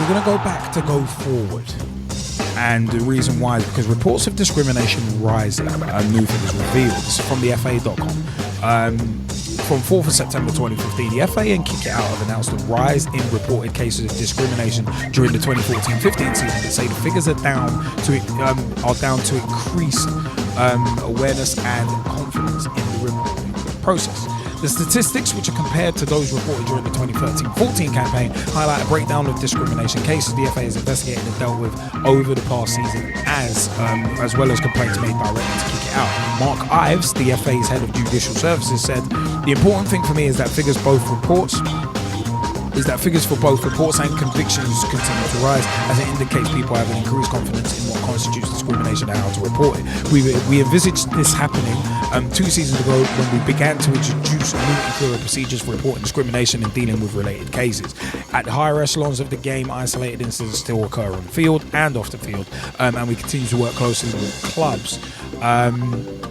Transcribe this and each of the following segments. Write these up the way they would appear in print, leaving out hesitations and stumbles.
we're going to go back to go forward. And the reason why is because reports of discrimination rising, new figures revealed. This is from the FA.com. From 4th of September 2015, the FA and Kick It Out have announced a rise in reported cases of discrimination during the 2014-15 season. They say the figures are down to increased awareness and confidence in the reporting process. The statistics, which are compared to those reported during the 2013-14 campaign, highlight a breakdown of discrimination cases the FA has investigated and dealt with over the past season, as well as complaints made directly to Kick It Out. Mark Ives, the FA's head of judicial services, said, "The important thing for me is that figures for both reports and convictions continue to rise, as it indicates people have an increased confidence in what constitutes discrimination and how to report it. We envisaged this happening 2 seasons ago when we began to introduce new and clearer procedures for reporting discrimination and dealing with related cases. At the higher echelons of the game, isolated incidents still occur on the field and off the field, and we continue to work closely with clubs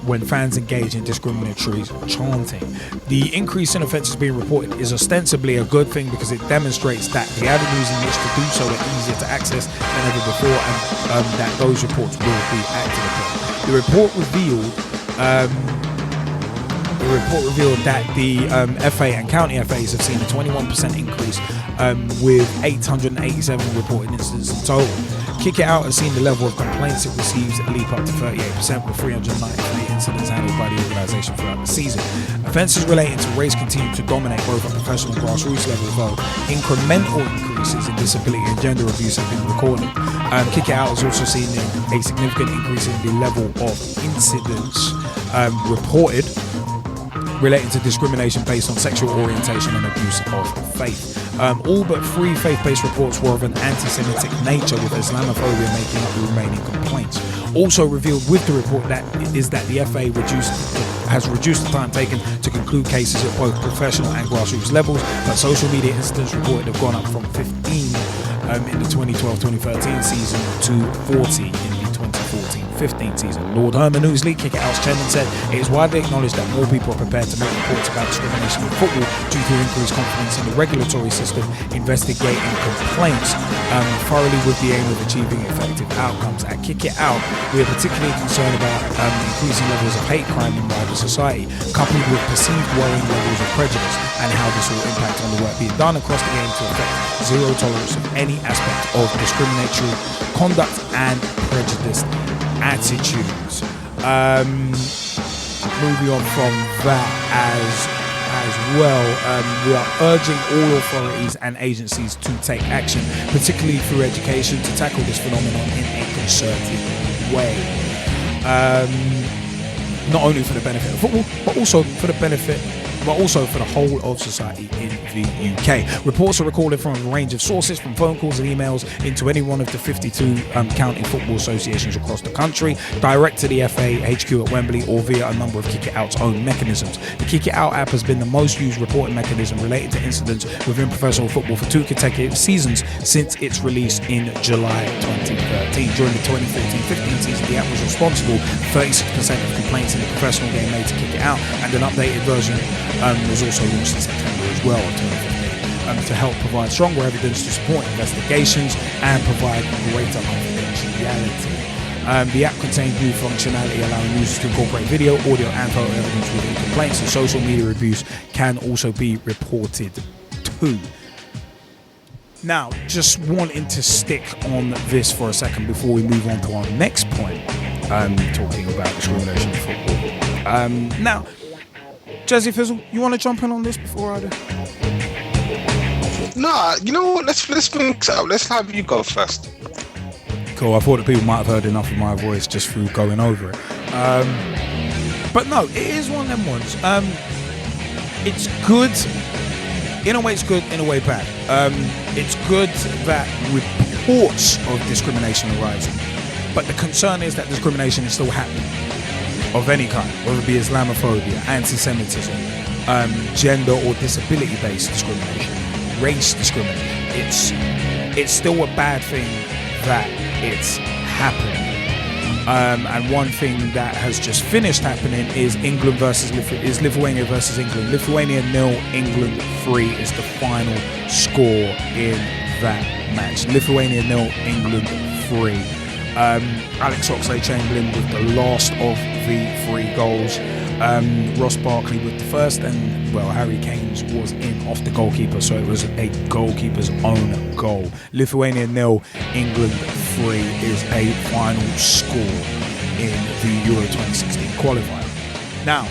when fans engage in discriminatory chanting. The increase in offences being reported is ostensibly a good thing because it demonstrates that the avenues in which to do so are easier to access than ever before, and that those reports will be acted upon." The report revealed that the FA and county FAs have seen a 21% increase, with 887 reported incidents in total. Kick It Out has seen the level of complaints it receives leap up to 38%, with 393 incidents handled by the organisation throughout the season. Offences relating to race continue to dominate both at professional and grassroots levels, though incremental increases in disability and gender abuse have been recorded. Kick It Out has also seen a significant increase in the level of incidents reported relating to discrimination based on sexual orientation and abuse of faith. All but 3 faith-based reports were of an anti-Semitic nature, with Islamophobia making up the remaining complaints. Also revealed with the report that the FA has reduced the time taken to conclude cases at both professional and grassroots levels, but social media incidents reported have gone up from 15 in the 2012-2013 season to 40 in the 2014-15 season. Lord Herman Ousley, Kick It Out's chairman, said it is widely acknowledged that more people are prepared to make reports about discrimination in football due to increased confidence in the regulatory system investigating complaints thoroughly with the aim of achieving effective outcomes. At Kick It Out, we are particularly concerned about increasing levels of hate crime in wider society, coupled with perceived worrying levels of prejudice, and how this will impact on the work being done across the game to affect zero tolerance of any aspect of discriminatory conduct and prejudiced attitudes. Moving on from that as well, we are urging all authorities and agencies to take action, particularly through education, to tackle this phenomenon in a concerted way. Not only for the benefit of football, but also for the whole of society in the UK. Reports are recorded from a range of sources, from phone calls and emails into any one of the 52 county football associations across the country, direct to the FA HQ at Wembley, or via a number of Kick It Out's own mechanisms. The Kick It Out app has been the most used reporting mechanism related to incidents within professional football for 2 consecutive seasons since its release in July 2013. During the 2014-15 season, the app was responsible for 36% of complaints in the professional game made to Kick It Out, and an updated version was also launched in September as well of 2015 to help provide stronger evidence to support investigations and provide greater confidentiality. The app contains new functionality allowing users to incorporate video, audio and photo evidence within complaints, and social media abuse can also be reported too. Now, just wanting to stick on this for a second before we move on to our next point, talking about discrimination in football. Now, Gezzie Fizzle, you want to jump in on this before I do? Nah, you know what? Let's mix it up. Let's have you go first. Cool. I thought that people might have heard enough of my voice just through going over it. But no, it is one of them ones. It's good. In a way, it's good. In a way, bad. It's good that reports of discrimination are rising, but the concern is that discrimination is still happening. Of any kind, whether it be Islamophobia, anti-Semitism, gender or disability-based discrimination, race discrimination. It's still a bad thing that it's happening. And one thing that has just finished happening is Lithuania versus England. Lithuania 0, England 3 is the final score in that match. Lithuania 0, England 3. Alex Oxlade-Chamberlain with the last of the 3 goals. Ross Barkley with the first, and Harry Kane's was in off the goalkeeper, so it was a goalkeeper's own goal. Lithuania 0, England 3 is a final score in the Euro 2016 qualifier. Now,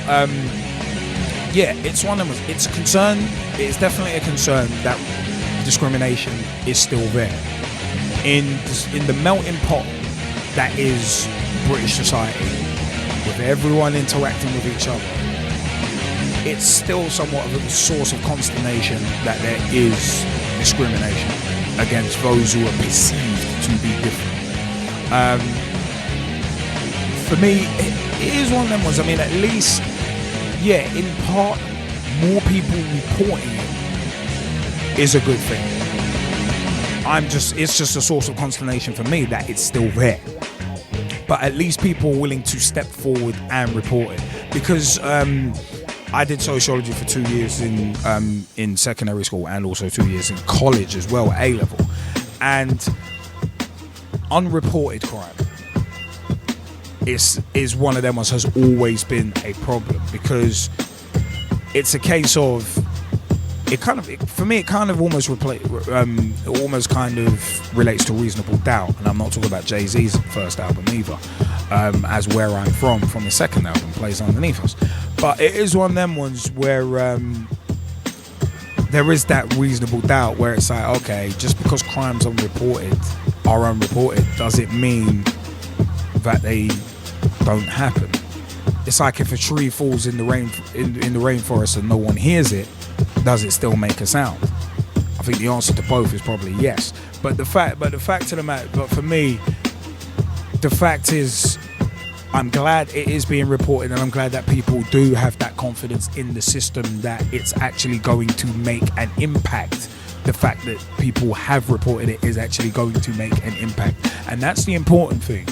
it's one of them. It's a concern. It's definitely a concern that discrimination is still there in the melting pot that is British society, with everyone interacting with each other. It's still somewhat of a source of consternation that there is discrimination against those who are perceived to be different. For me, it is one of them ones. I mean, at least, in part, more people reporting it is a good thing. It's just a source of consternation for me that it's still there. But at least people are willing to step forward and report it. Because I did sociology for 2 years in secondary school and also 2 years in college as well, A-level. And unreported crime is one of them ones has always been a problem, because it's a case of for me it kind of almost relates to reasonable doubt, and I'm not talking about Jay-Z's first album either, as Where I'm From the second album plays underneath us, but it is one of them ones where there is that reasonable doubt where it's like, okay, just because crimes are unreported does it mean that they don't happen? It's like if a tree falls in the rainforest and no one hears it, does it still make a sound? I think the answer to both is probably yes. But the fact of the matter, but for me, the fact is, I'm glad it is being reported, and I'm glad that people do have that confidence in the system that it's actually going to make an impact. The fact that people have reported it is actually going to make an impact, and that's the important thing.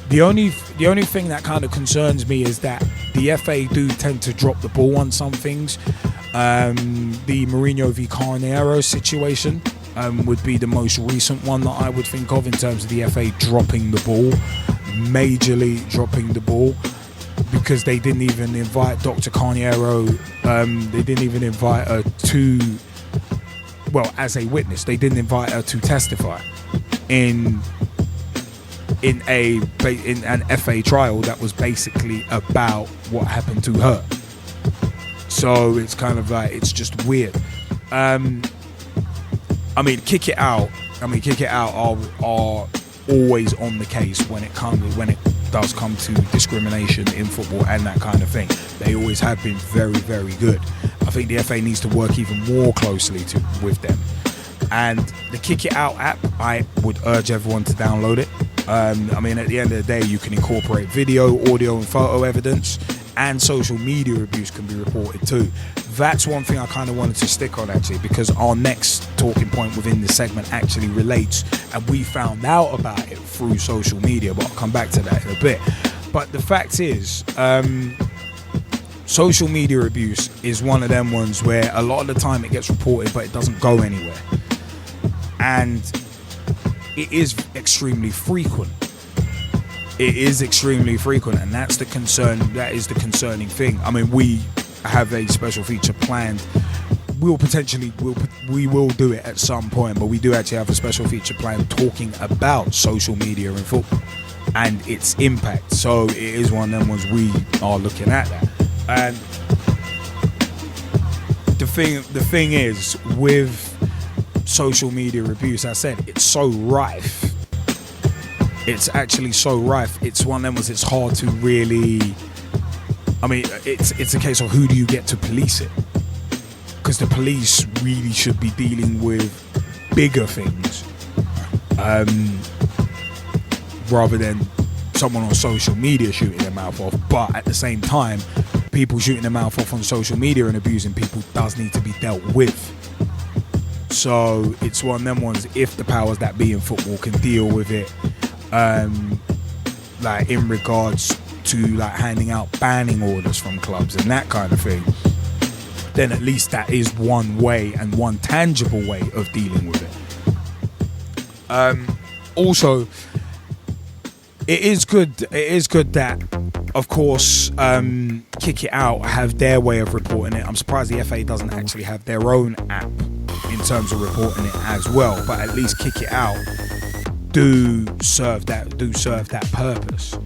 The only thing that kind of concerns me is that the FA do tend to drop the ball on some things. The Mourinho v Carneiro situation would be the most recent one that I would think of in terms of the FA dropping the ball, majorly dropping the ball, because they didn't even invite Dr. Carneiro. They didn't even invite her to, as a witness. They didn't invite her to testify in an FA trial that was basically about what happened to her. So it's kind of like, it's just weird. Kick It Out are always on the case when it does come to discrimination in football and that kind of thing. They always have been very, very good. I think the FA needs to work even more closely with them. And the Kick It Out app, I would urge everyone to download it. At the end of the day, you can incorporate video, audio and photo evidence, and social media abuse can be reported too. That's one thing I kind of wanted to stick on, actually, because our next talking point within this segment actually relates, and we found out about it through social media, but I'll come back to that in a bit. But the fact is, social media abuse is one of them ones where a lot of the time it gets reported but it doesn't go anywhere, and it is extremely frequent. It is extremely frequent, and that's the concern. That is the concerning thing. We have a special feature planned. We will do it at some point, but we do actually have a special feature planned talking about social media in football and its impact. So it is one of them ones we are looking at that. And the thing is, with social media abuse, I said, it's so rife. It's actually so rife. It's one of them was, it's hard to really, it's a case of who do you get to police it? Because the police really should be dealing with bigger things, rather than someone on social media shooting their mouth off. But at the same time, people shooting their mouth off on social media and abusing people does need to be dealt with. So it's one of them ones, if the powers that be in football can deal with it, like in regards to like handing out banning orders from clubs and that kind of thing, then at least that is one way and one tangible way of dealing with it. Also, it is good that, of course, Kick It Out have their way of reporting it. I'm surprised the FA doesn't actually have their own app in terms of reporting it as well, but at least Kick It Out do serve that purpose.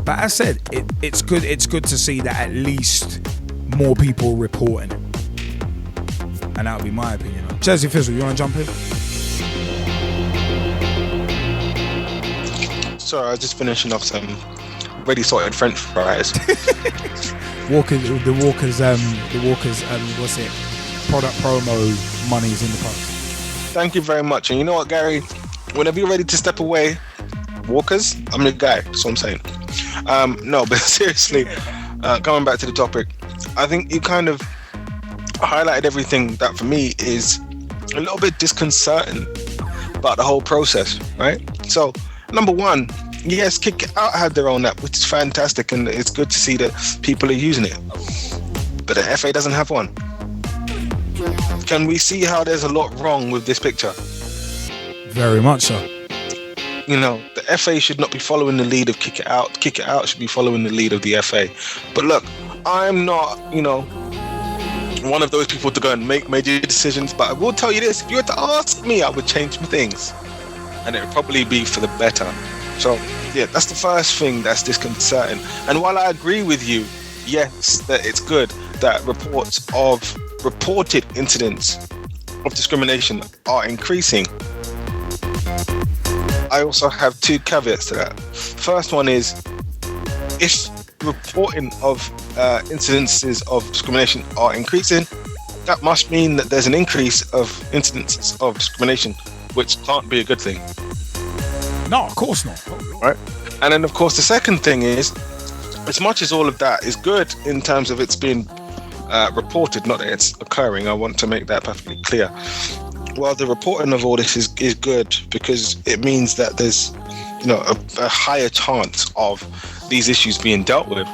But as I said, it's good to see that at least more people reporting it, and that would be my opinion. Gezzie Fizzle, you want to jump in? Sorry, I was just finishing off some ready sorted French fries. Walker's what's it? Product promo money's in the pot. Thank you very much. And you know what, Gary? Whenever you're ready to step away, Walker's, I'm your guy. That's what I'm saying. No, but seriously, coming back to the topic, I think you kind of highlighted everything that for me is a little bit disconcerting about the whole process, right? So, number one, yes, Kick It Out had their own app, which is fantastic, and it's good to see that people are using it. But the FA doesn't have one. Can we see how there's a lot wrong with this picture? Very much so. You know, the FA should not be following the lead of Kick It Out. Kick It Out should be following the lead of the FA. But look, I'm not, one of those people to go and make major decisions, but I will tell you this, if you were to ask me, I would change some things. And it would probably be for the better. So, yeah, that's the first thing that's disconcerting. And while I agree with you, yes, that it's good that reports of reported incidents of discrimination are increasing, I also have two caveats to that. First one is, if reporting of incidences of discrimination are increasing, that must mean that there's an increase of incidences of discrimination, which can't be a good thing. No, of course not. Right? And then, of course, the second thing is, as much as all of that is good in terms of it's being reported, not that it's occurring, I want to make that perfectly clear. Well, the reporting of all this is good because it means that there's, a higher chance of these issues being dealt with.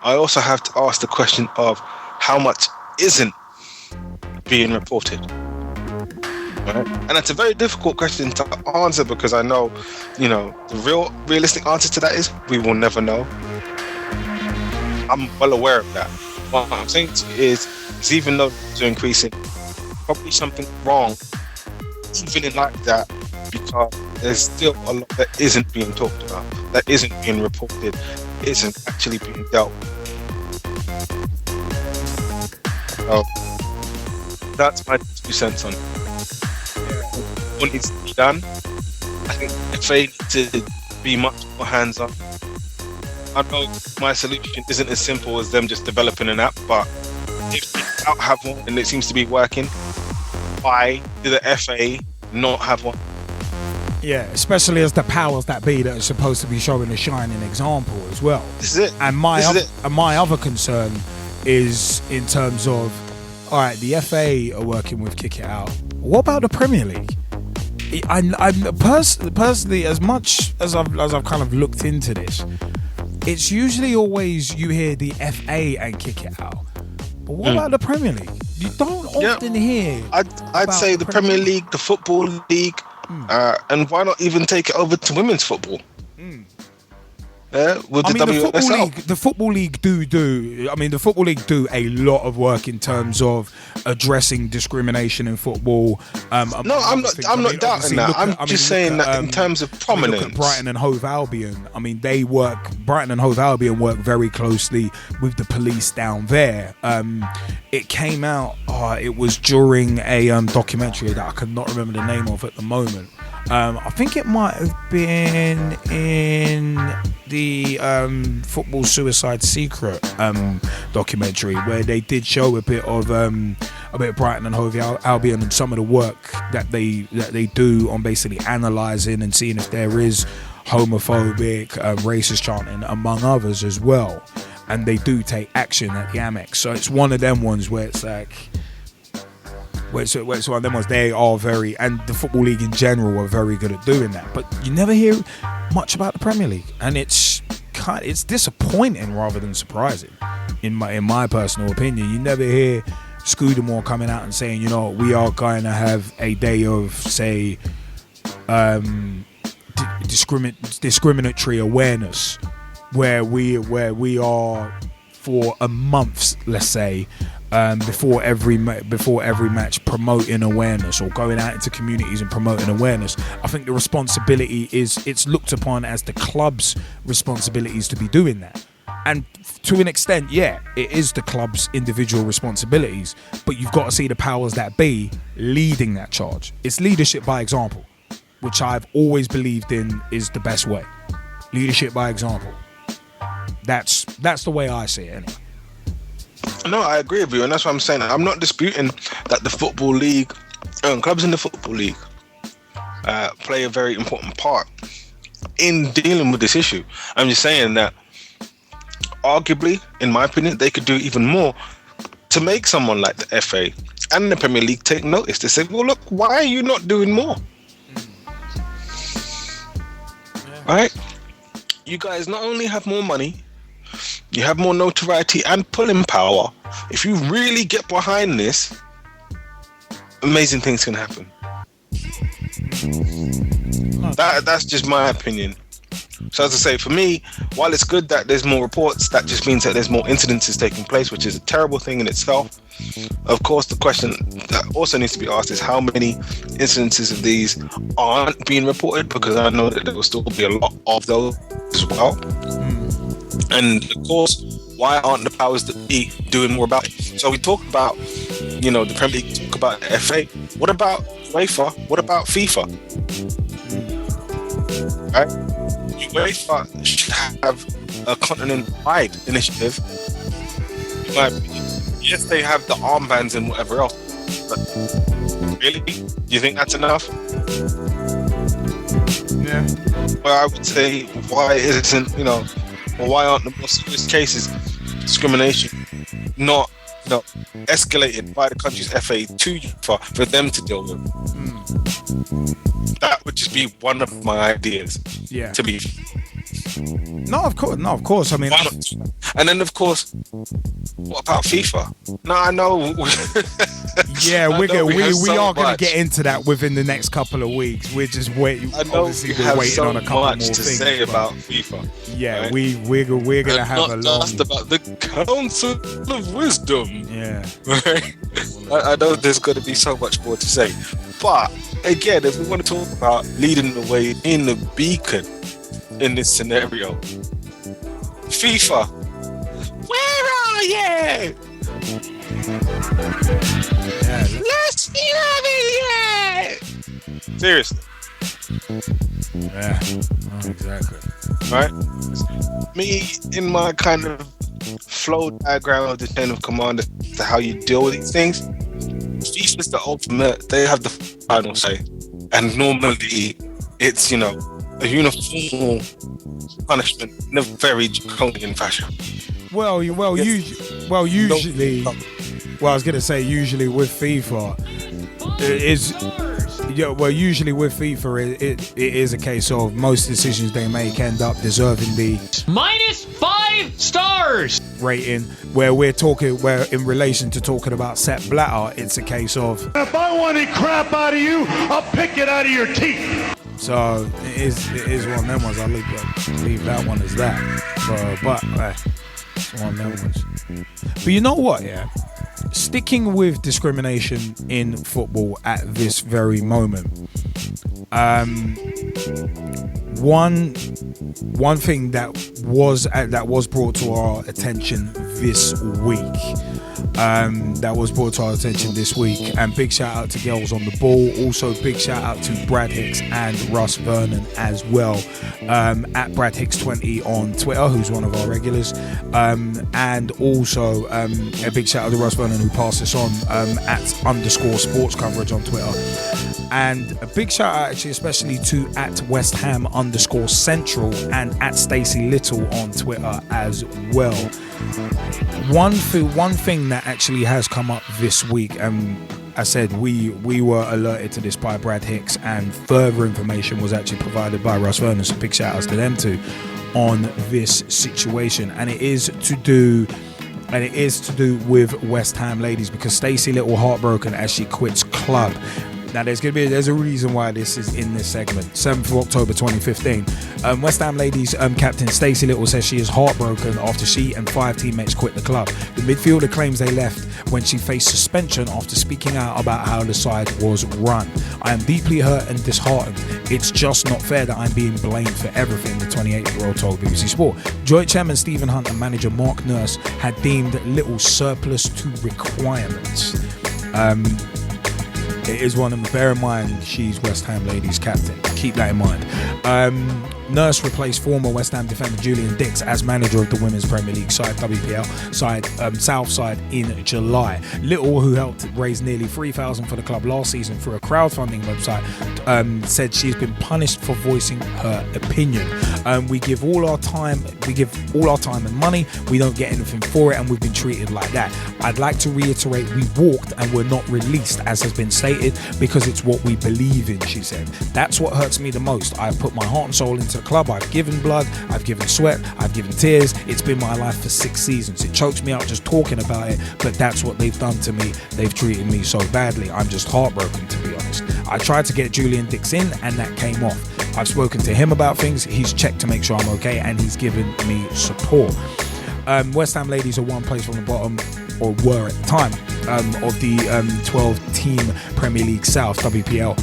I also have to ask the question of how much isn't being reported. Right? And that's a very difficult question to answer because I know, the realistic answer to that is we will never know. I'm well aware of that. What I'm saying is even though it's increasing, probably something wrong, even in like that, because there's still a lot that isn't being talked about, that isn't being reported, isn't actually being dealt with. So that's my 2 cents on it. What needs to be done? I think FA need to be much more hands-on. I know my solution isn't as simple as them just developing an app, but if they don't have one and it seems to be working, why do the FA not have one? Yeah, especially as the powers that be that are supposed to be showing a shining example as well. This is it. And my other concern is in terms of, all right, the FA are working with Kick It Out. What about the Premier League? I'm personally, as much as I've kind of looked into this, it's usually always you hear the FA and Kick It Out. But what about the Premier League? You don't often hear. I'd say the Premier League, the Football League, and why not even take it over to women's football? With the WSL. The Football League do a lot of work in terms of addressing discrimination in football. I'm not doubting that. I'm just saying that in terms of prominence. Look at Brighton and Hove Albion. Brighton and Hove Albion work very closely with the police down there. It came out, it was during a documentary that I cannot remember the name of at the moment. I think it might have been in the Football Suicide Secret documentary, where they did show a bit of Brighton and Hove Albion and some of the work that they do on basically analysing and seeing if there is homophobic, racist chanting, among others as well. And they do take action at the Amex. So it's one of them ones where it's like, where it's one of them ones they are very, and the Football League in general are very good at doing that. But you never hear much about the Premier League, and it's disappointing rather than surprising, in my personal opinion. You never hear Scudamore coming out and saying, you know, we are going to have a day of, say, discriminatory awareness, where we are for a month, let's say, before every match, promoting awareness or going out into communities and promoting awareness. I think the responsibility it's looked upon as the club's responsibilities to be doing that. And to an extent, yeah, it is the club's individual responsibilities, but you've got to see the powers that be leading that charge. It's leadership by example, which I've always believed in is the best way. Leadership by example. That's the way I see it, anyway. No, I agree with you, and that's what I'm saying. I'm not disputing that the football league, clubs in the football league, play a very important part in dealing with this issue. I'm just saying that, arguably, in my opinion, they could do even more to make someone like the FA and the Premier League take notice. They say, well, look, why are you not doing more? Yeah. Right? You guys not only have more money, you have more notoriety and pulling power. If you really get behind this, amazing things can happen. That's just my opinion. So as I say, for me, while it's good that there's more reports, that just means that there's more incidences taking place, which is a terrible thing in itself. Of course, the question that also needs to be asked is how many incidences of these aren't being reported, because I know that there will still be a lot of those as well. And of course, why aren't the powers that be doing more about it? So we talk about, you know, the Premier League, talk about the FA. What about UEFA? What about FIFA? Right? UEFA should have a continent-wide initiative. In my opinion. Yes, they have the armbands and whatever else, but really, do you think that's enough? Yeah. Well, I would say, why isn't, you know, or why aren't the more serious cases, discrimination, not, you know, escalated by the country's FA to UEFA for them to deal with? That would just be one of my ideas. Yeah. To be. No, of course. I mean, and then of course, what about FIFA? No, I know. Yeah, we are going to get into that within the next couple of weeks. We're just waiting. Obviously, we're waiting on a couple more things. To say about FIFA. Yeah, right? we're going to have a long. Not just about the Council of Wisdom. Yeah. Right? I know there's going to be so much more to say, but again, if we want to talk about leading the way in the beacon in this scenario, FIFA, where are you? Yeah. Let's be here. Seriously. Yeah, exactly. Right? Me, in my kind of flow diagram of the chain of command as to how you deal with these things, FIFA's the ultimate. They have the final say, and normally it's, you know, a uniform punishment in a very draconian fashion. Usually, I was gonna say usually with FIFA, usually with FIFA it is a case of most decisions they make end up deserving the -5 stars rating. Where in relation to talking about Sepp Blatter, it's a case of, if I want any crap out of you, I'll pick it out of your teeth. So it is one of them ones. I'll leave that one as that. But it's one of them ones. But you know what, yeah? Sticking with discrimination in football at this very moment, one thing that was brought to our attention this week. And big shout out to Girls on the Ball. Also big shout out to Brad Hicks and Russ Vernon as well, at Brad Hicks 20 on Twitter, who's one of our regulars, and also a big shout out to Russ Vernon, who passed this on, at _sports coverage on Twitter. And a big shout out actually especially to at West Ham _Central and at Stacey Little on Twitter as well. One thing that actually has come up this week, I said we were alerted to this by Brad Hicks, and further information was actually provided by Russ Vernon, so big shout outs to them too on this situation, and it is to do and it is to do with West Ham ladies, because Stacey Little heartbroken as she quits club. Now, there's a reason why this is in this segment. 7th of October 2015. West Ham ladies captain Stacey Little says she is heartbroken after she and 5 teammates quit the club. The midfielder claims they left when she faced suspension after speaking out about how the side was run. I am deeply hurt and disheartened. It's just not fair that I'm being blamed for everything, the 28-year-old told BBC Sport. Joint chairman Stephen Hunt and manager Mark Nurse had deemed Little surplus to requirements. It is one of them. Bear in mind, she's West Ham ladies captain. Keep that in mind. Nurse replaced former West Ham defender Julian Dix as manager of the Women's Premier League side, WPL side, South side, in July. Little, who helped raise nearly $3,000 for the club last season through a crowdfunding website, said she's been punished for voicing her opinion. We give all our time and money. We don't get anything for it, and we've been treated like that. I'd like to reiterate, we walked and were not released, as has been stated, because it's what we believe in, she said. That's what hurts me the most. I've put my heart and soul into the club. I've given blood, I've given sweat, I've given tears. It's been my life for 6 seasons. It chokes me out just talking about it, but that's what they've done to me. They've treated me so badly. I'm just heartbroken, to be honest. I tried to get Julian Dix in, and that came off. I've spoken to him about things. He's checked to make sure I'm okay, and he's given me support. West Ham ladies are one place from the bottom, or were at the time, of the 12-team Premier League South, WPL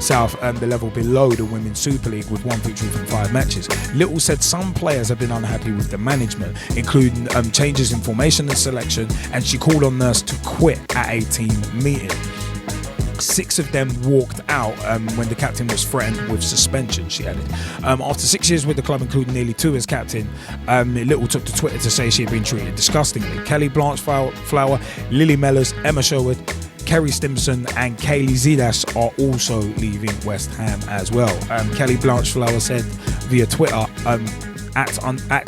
South, the level below the Women's Super League, with 1 victory from 5 matches. Little said some players have been unhappy with the management, including changes in formation and selection, and she called on Nurse to quit at a team meeting. 6 of them walked out when the captain was threatened with suspension, she added. After 6 years with the club, including nearly 2 as captain, Little took to Twitter to say she had been treated disgustingly. Kelly Blanchflower, Lily Mellors, Emma Sherwood, Kerry Stimson and Kaylee Zidas are also leaving West Ham as well. Kelly Blanchflower said via Twitter, at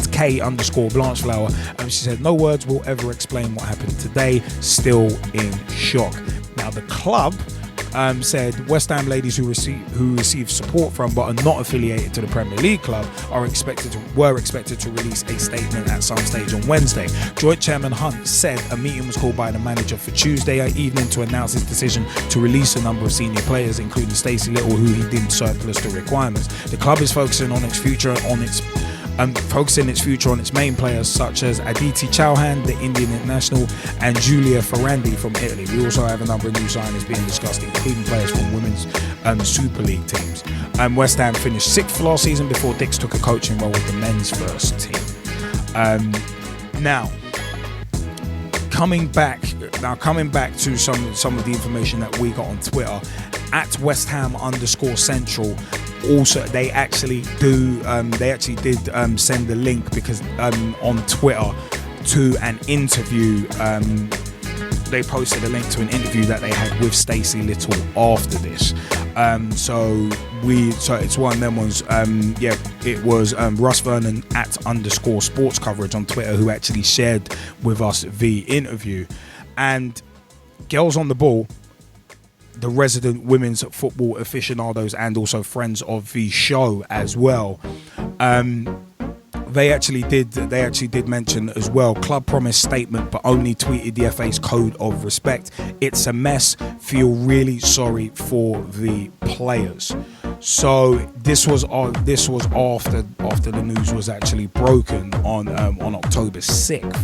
K_Blanchflower, she said, "No words will ever explain what happened today, still in shock." Now, the club said West Ham ladies who receive support from but are not affiliated to the Premier League club were expected to release a statement at some stage on Wednesday. Joint Chairman Hunt said a meeting was called by the manager for Tuesday evening to announce his decision to release a number of senior players, including Stacey Little, who he deemed surplus to requirements. The club is focusing its future on its main players, such as Aditi Chauhan, the Indian international, and Giulia Ferrandi from Italy. We also have a number of new signings being discussed, including players from women's Super League teams. West Ham finished 6th last season before Dix took a coaching role with the men's first team. Now coming back to some of the information that we got on Twitter at West Ham _Central. Also, they actually did send the link, because on Twitter to an interview. They posted a link to an interview that they had with Stacey Little after this. So it's one of them ones. It was Russ Vernon at _sports coverage on Twitter who actually shared with us the interview. And Girls on the Ball, the resident women's football aficionados and also friends of the show as well, they actually did mention as well, club promise statement but only tweeted the FA's code of respect. It's a mess, feel really sorry for the players. So this was after the news was actually broken on October 6th.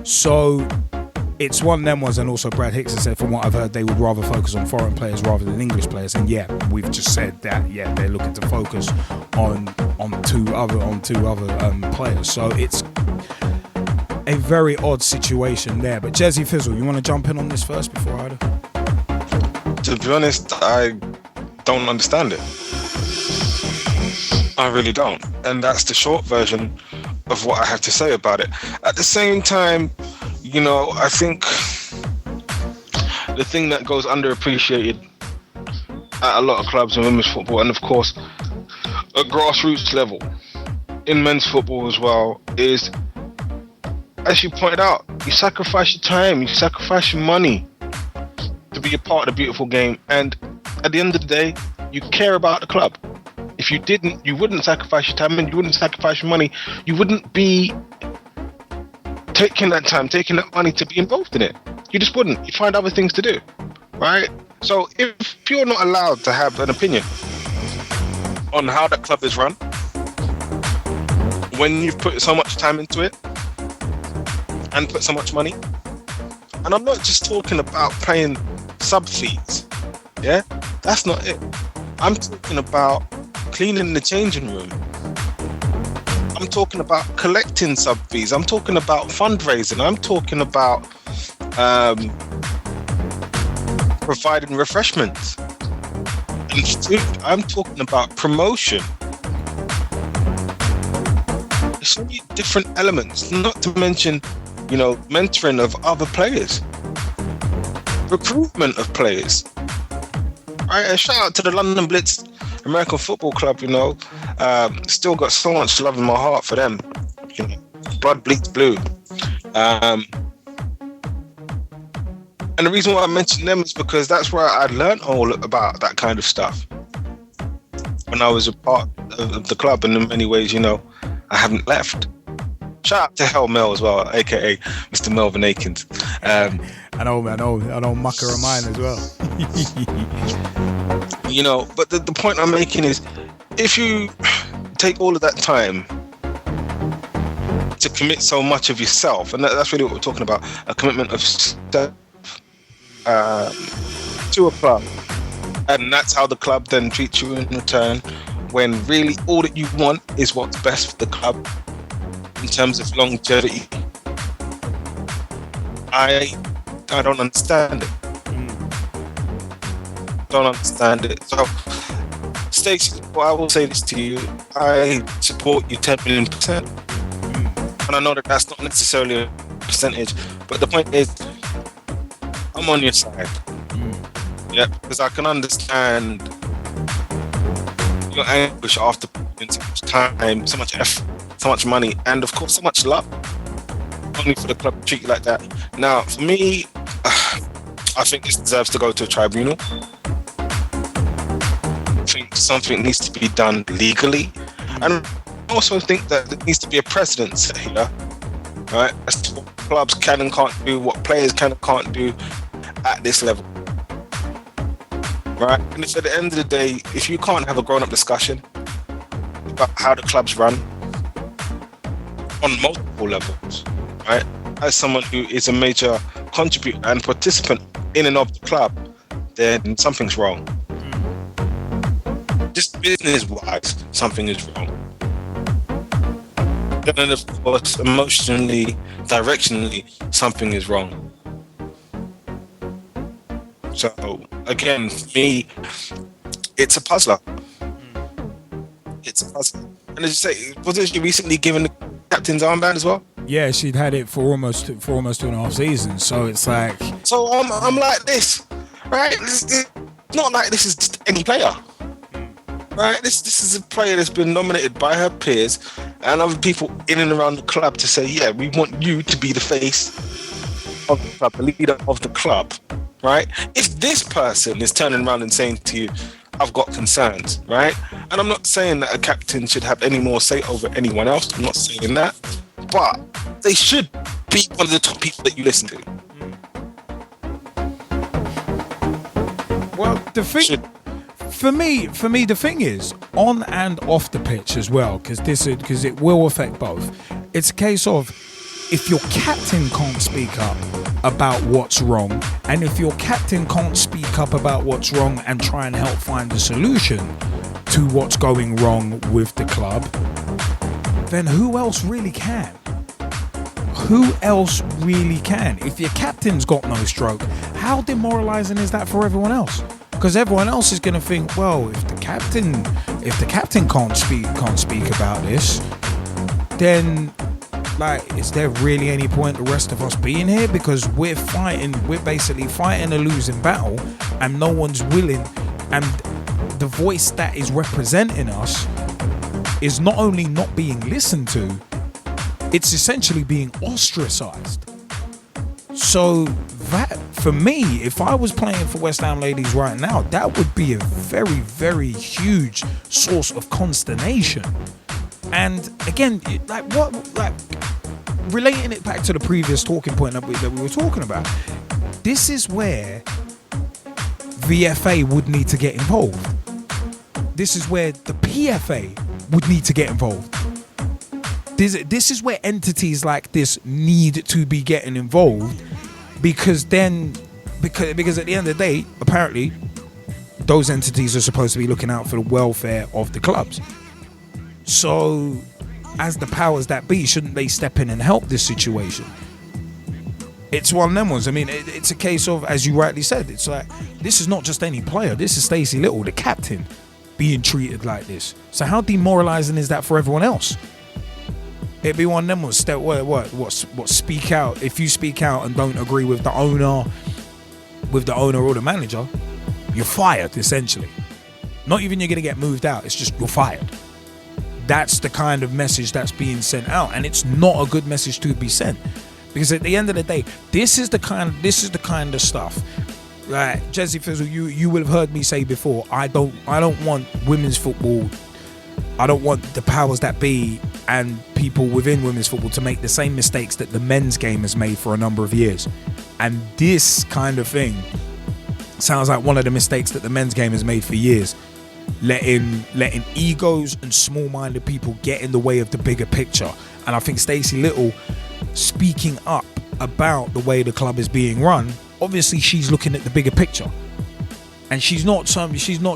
So it's one of them ones. And also Brad Hicks has said, from what I've heard, they would rather focus on foreign players rather than English players. And we've just said that they're looking to focus on two other players. So it's a very odd situation there. But Gezzie Fizzle, you want to jump in on this first before I do? To be honest, I don't understand it. I really don't. And that's the short version of what I have to say about it. At the same time, I think the thing that goes underappreciated at a lot of clubs in women's football, and of course at grassroots level in men's football as well, is, as you pointed out, you sacrifice your time, you sacrifice your money to be a part of the beautiful game, and at the end of the day, you care about the club. If you didn't, you wouldn't sacrifice your time and you wouldn't sacrifice your money. You wouldn't be taking that time, taking that money to be involved in it. You just wouldn't. You find other things to do, right? So if you're not allowed to have an opinion on how that club is run, when you've put so much time into it and put so much money, and I'm not just talking about paying sub fees, yeah? That's not it. I'm talking about cleaning the changing room. I'm talking about collecting sub fees. I'm talking about fundraising. I'm talking about providing refreshments and food. I'm talking about promotion. There's so many different elements, not to mention, mentoring of other players, recruitment of players. Right, and shout out to the London Blitz American Football Club, still got so much love in my heart for them. Blood bleeds blue. And the reason why I mentioned them is because that's where I learned all about that kind of stuff when I was a part of the club, and in many ways, I haven't left. Shout out to Hell Mel as well, aka Mr. Melvin Akins. I know mucker of mine as well. But the point I'm making is, if you take all of that time to commit so much of yourself, and that's really what we're talking about, a commitment of self to a club, and that's how the club then treats you in return, when really all that you want is what's best for the club in terms of longevity. I don't understand it. Don't understand it. So, Stacey, I will say this to you: I support you 10 million %, and I know that that's not necessarily a percentage, but the point is, I'm on your side. Yeah, because I can understand your anguish after putting so much time, so much effort, so much money, and of course, so much love, only for the club to treat you like that. Now, for me, I think this deserves to go to a tribunal. I think something needs to be done legally, and I also think that there needs to be a precedent set here, right? As to what clubs can and can't do, what players can and can't do at this level, right? And if at the end of the day, if you can't have a grown-up discussion about how the clubs run on multiple levels, right? As someone who is a major contributor and participant in and of the club, then something's wrong. Just business-wise, something is wrong. Then, of course, emotionally, directionally, something is wrong. So, again, for me, it's a puzzler. It's a puzzler. And as you say, wasn't she recently given the captain's armband as well? Yeah, she'd had it for almost 2.5 seasons. So it's like... So I'm like this, right? It's not like this is just any player, right? This is a player that's been nominated by her peers and other people in and around the club to say, yeah, we want you to be the face of the club, the leader of the club, right? If this person is turning around and saying to you, I've got concerns, right? And I'm not saying that a captain should have any more say over anyone else. I'm not saying that. But they should be one of the top people that you listen to. Well, the thing... For me, the thing is, on and off the pitch as well, because it will affect both. It's a case of, if your captain can't speak up about what's wrong, and if your captain can't speak up about what's wrong and try and help find a solution to what's going wrong with the club, then who else really can? Who else really can? If your captain's got no stroke, how demoralizing is that for everyone else? Because everyone else is going to think, well, if the captain can't speak about this, then is there really any point the rest of us being here? Because we're basically fighting a losing battle, and no one's willing, and the voice that is representing us is not only not being listened to, it's essentially being ostracized. So that, for me, if I was playing for West Ham Ladies right now, that would be a very, very huge source of consternation. And again, relating it back to the previous talking point that we were talking about, this is where VFA would need to get involved. This is where the PFA would need to get involved. This is where entities like this need to be getting involved, because at the end of the day, apparently, those entities are supposed to be looking out for the welfare of the clubs. So, as the powers that be, shouldn't they step in and help this situation? It's one of them ones. I mean, it's a case of, as you rightly said, it's like, this is not just any player. This is Stacey Little, the captain, being treated like this. So how demoralizing is that for everyone else? It'd be one of them ones. What? Speak out. If you speak out and don't agree with the owner or the manager, you're fired, essentially. Not even you're going to get moved out. It's just you're fired. That's the kind of message that's being sent out, and it's not a good message to be sent, because at the end of the day, this is the kind of stuff. Like Gezzie Fizzle, you will have heard me say before, I don't want women's football. I don't want the powers that be and people within women's football to make the same mistakes that the men's game has made for a number of years. And this kind of thing sounds like one of the mistakes that the men's game has made for years. Letting egos and small-minded people get in the way of the bigger picture. And I think Stacey Little speaking up about the way the club is being run, obviously she's looking at the bigger picture. And she's not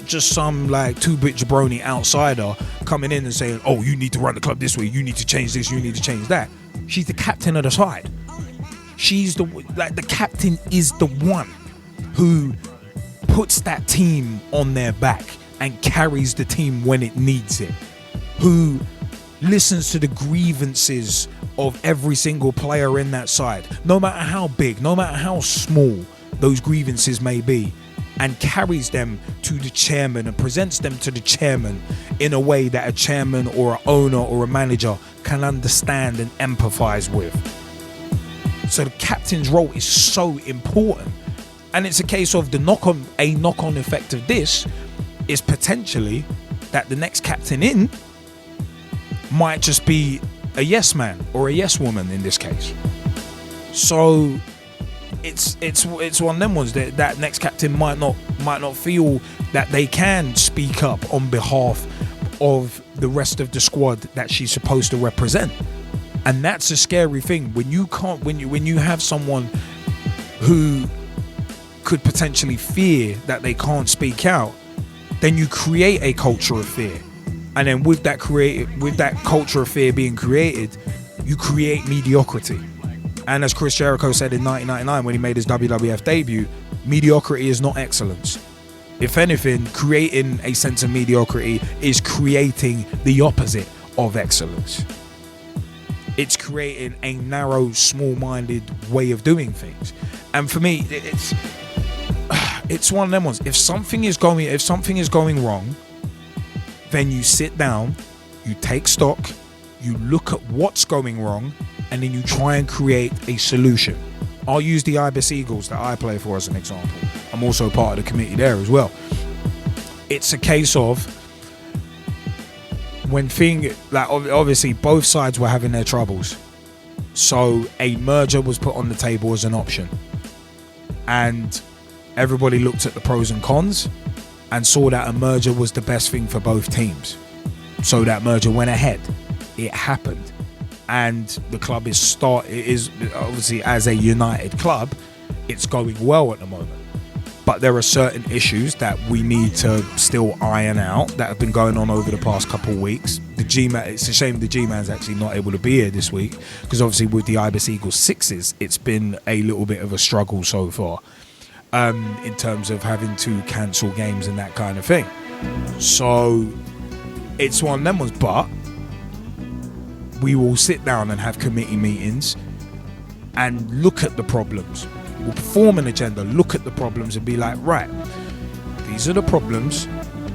just some like two-bit jabroni outsider coming in and saying, oh, you need to run the club this way, you need to change this, you need to change that. She's the captain of the side. The captain is the one who puts that team on their back and carries the team when it needs it, who listens to the grievances of every single player in that side, no matter how big, no matter how small those grievances may be, and carries them to the chairman and presents them to the chairman in a way that a chairman or an owner or a manager can understand and empathize with. So the captain's role is so important. And it's a case of a knock-on effect of this is potentially that the next captain in might just be a yes man or a yes woman in this case. So it's one of them ones that next captain might not feel that they can speak up on behalf of the rest of the squad that she's supposed to represent. And that's a scary thing when you have someone who could potentially fear that they can't speak out. Then you create a culture of fear, and then with that culture of fear being created, you create mediocrity. And as Chris Jericho said in 1999 when he made his WWF debut, mediocrity is not excellence. If anything, creating a sense of mediocrity is creating the opposite of excellence. It's creating a narrow, small-minded way of doing things. And for me, it's one of them ones. If something is going wrong, then you sit down, you take stock, you look at what's going wrong, and then you try and create a solution. I'll use the Ibis Eagles that I play for as an example. I'm also part of the committee there as well. It's a case of when obviously both sides were having their troubles, so a merger was put on the table as an option, and everybody looked at the pros and cons and saw that a merger was the best thing for both teams. So that merger went ahead. It happened. And the club is obviously, as a united club, it's going well at the moment. But there are certain issues that we need to still iron out that have been going on over the past couple of weeks. It's a shame the Gman's actually not able to be here this week, because obviously with the Ibis Eagles sixes, it's been a little bit of a struggle so far. In terms of having to cancel games and that kind of thing. So it's one of them ones, but we will sit down and have committee meetings and look at the problems. We'll form an agenda, look at the problems and be like, right, these are the problems,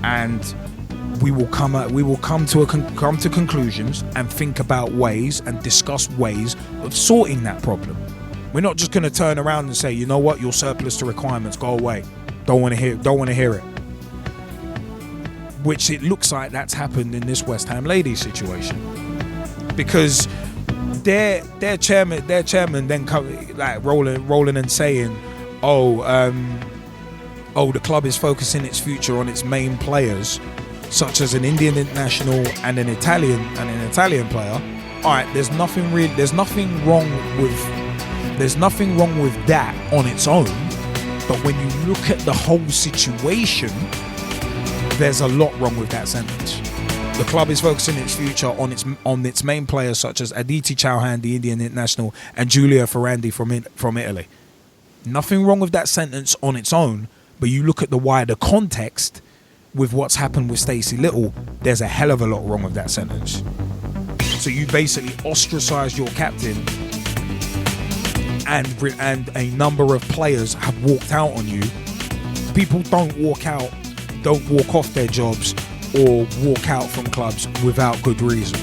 and we will come to conclusions and think about ways and discuss ways of sorting that problem. We're not just going to turn around and say, you know what, you're surplus to requirements, go away. Don't want to hear it. Which it looks like that's happened in this West Ham ladies situation. Because their chairman then like rolling and saying, the club is focusing its future on its main players, such as an Indian international and an Italian player. All right, there's nothing wrong with that on its own, but when you look at the whole situation, there's a lot wrong with that sentence. The club is focusing its future on its main players, such as Aditi Chauhan, the Indian international, and Giulia Ferrandi from Italy. Nothing wrong with that sentence on its own, but you look at the wider context with what's happened with Stacey Little, there's a hell of a lot wrong with that sentence. So you basically ostracized your captain, and a number of players have walked out on you. People don't walk off their jobs or walk out from clubs without good reason.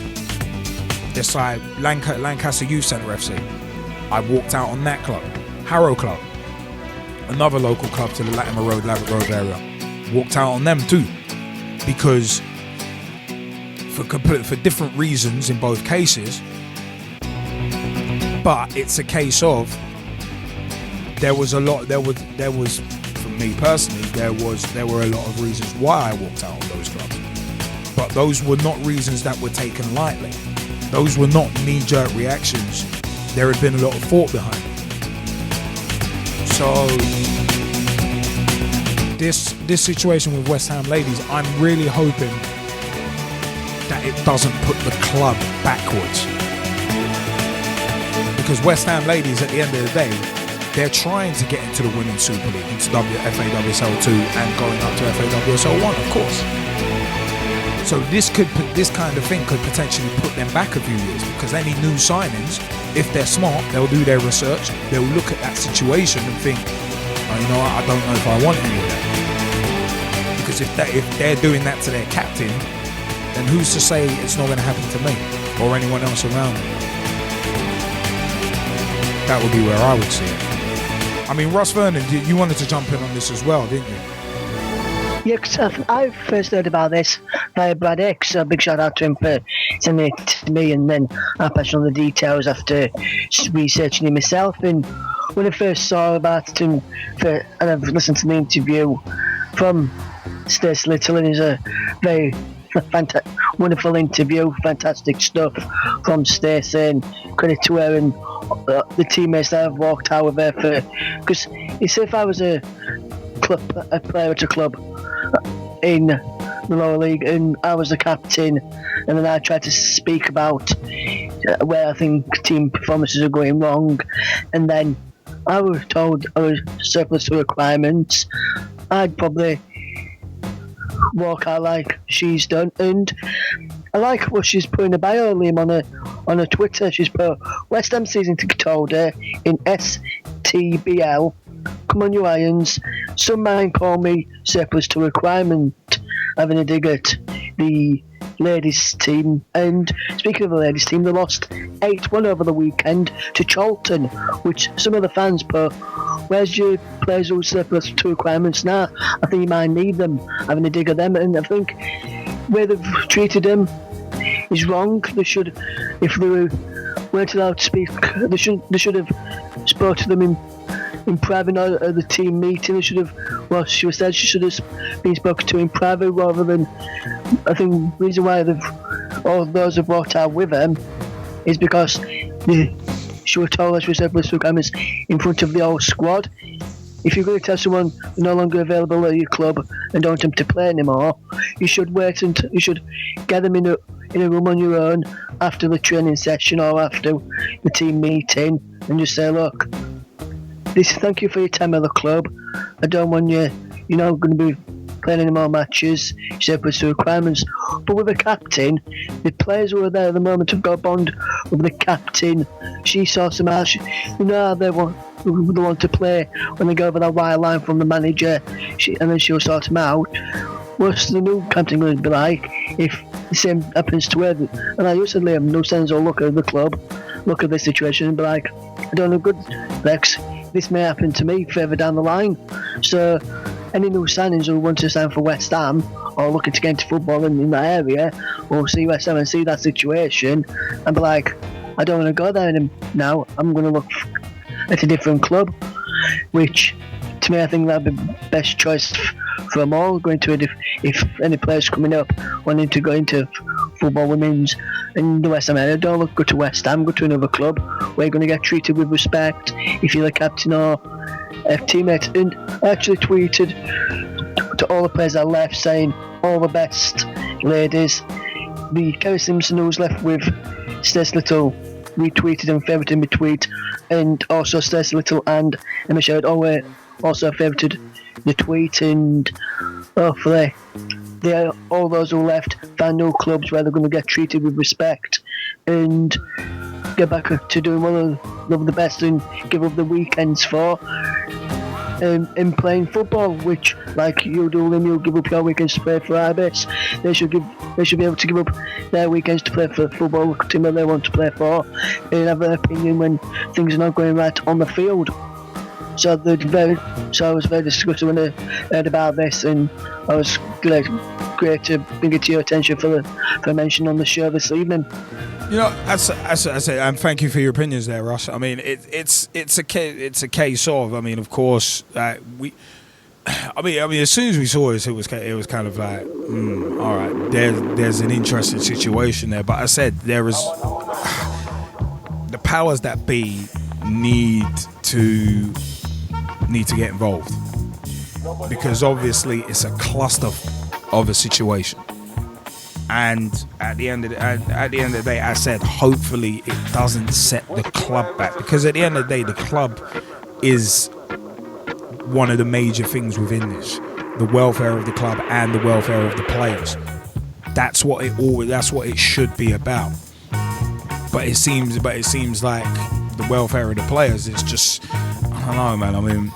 It's like Lancaster Youth Centre FC. I walked out on that club. Harrow Club, another local club to the Latimer Road area, walked out on them too, because for different reasons in both cases. But it's a case of there was for me personally, there were a lot of reasons why I walked out on those clubs, but those were not reasons that were taken lightly. Those were not knee-jerk reactions. There had been a lot of thought behind it. So this situation with West Ham ladies, I'm really hoping that it doesn't put the club backwards, because West Ham ladies, at the end of the day, they're trying to get into the Women's Super League, into FAWSL 2 and going up to FAWSL 1, of course. So this kind of thing could potentially put them back a few years, because any new signings, if they're smart, they'll do their research, they'll look at that situation and think, I don't know if I want any of that. Because if they're doing that to their captain, then who's to say it's not going to happen to me or anyone else around me? That would be where I would see it. I mean, Ross Vernon, you wanted to jump in on this as well, didn't you? Yeah, because I first heard about this via Brad X, so big shout out to him for sending it to me, and then I passed on the details after researching it myself. And when I first saw about it, and I've listened to the interview from Stacey Little, and it's a very wonderful interview, fantastic stuff from Stacey, and credit to her and the teammates that have walked out with her. Because if I was a player at a club in the lower league and I was the captain, and then I tried to speak about where I think team performances are going wrong, and then I was told I was surplus to requirements, I'd probably walk out like she's done. And I like what she's put in the bio, Liam, on her Twitter. She's put West Ham season ticket holder in STBL. Come on, you Irons. Some might call me surplus to requirement, having a dig at the ladies team. And speaking of the ladies team, they lost 8-1 over the weekend to Charlton, which some of the fans put, where's your players who are surplus to requirements now? I think you might need them, having a dig at them. And I think where they've treated them is wrong. They should, if they weren't allowed to speak, they should have spoke to them in private at the team meeting. They should have, well, she said she should have been spoken to in private rather than, I think the reason why all those are brought out with them is because she was told that she was surplus to requirements in front of the whole squad. If you're going to tell someone they're no longer available at your club and don't want them to play anymore, you should wait and you should get them in a room on your own after the training session or after the team meeting and just say, look, thank you for your time at the club. I don't want you, you're not going to be playing any more matches, surplus to requirements. But with the captain, the players who are there at the moment have got a bond with the captain. She sorts them out. You know how they want to play when they go over that wire line from the manager, and then she'll sort them out. What's the new captain going to be like if the same happens to her? And like you said, Liam, no sense will look at the club, look at the situation and be like, I don't know, good, Lex, this may happen to me further down the line. So any new signings who want to sign for West Ham or looking to get into football in that area will see West Ham and see that situation and be like, I don't want to go there now. I'm going to look at a different club, which to me I think that'd be the best choice for them all. Going to if any players coming up wanting to go into football women's in the West Ham area, don't go to West Ham, go to another club where you're going to get treated with respect if you're the captain or a teammate. And I actually tweeted to all the players that left saying all the best, ladies. The Kerry Simpson who was left with Stacey Little retweeted and favoured my tweet, and also Stacey Little and Emma Sherwood also favoured the tweet, and hopefully all those who left find new clubs where they're going to get treated with respect and get back to doing one of the best and give up the weekends for in playing football, which like you do, and you give up your weekends to play for Ibis. They should be able to give up their weekends to play for the football team that they want to play for and have their opinion when things are not going right on the field. So I was very disgusted when I heard about this, and I was great to bring it to your attention for mention on the show this evening. You know, as I say, and thank you for your opinions there, Ross. I mean, it's a case of. I mean, of course, I mean, as soon as we saw this, it was kind of like, all right, there's an interesting situation there. But I said there is the powers that be need to get involved, because obviously it's a cluster of a situation. And at the end of the day, I said, hopefully it doesn't set the club back, because at the end of the day, the club is one of the major things within this: the welfare of the club and the welfare of the players. That's what it should be about. But it seems like the welfare of the players is just, I don't know, man. I mean,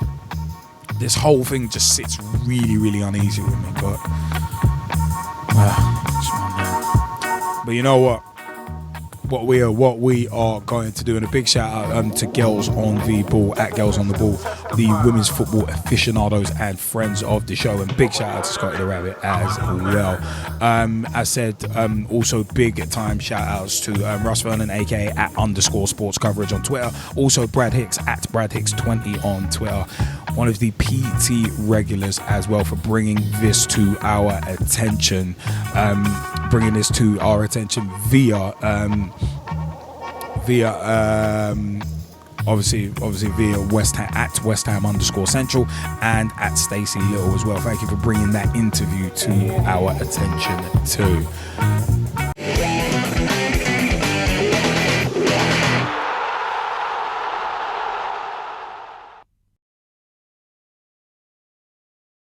this whole thing just sits really, really uneasy with me. But you know what? What we are going to do, and a big shout out to Girls on the Ball, at Girls on the Ball, the women's football aficionados and friends of the show, and big shout out to Scotty the Rabbit as well. I said also big time shout outs to Russ Vernon, aka at _sports coverage on Twitter, also Brad Hicks at Brad Hicks 20 on Twitter, one of the PT regulars as well, for bringing this to our attention. Via obviously via West Ham at West Ham _Central and at Stacey Little as well. Thank you for bringing that interview to our attention too.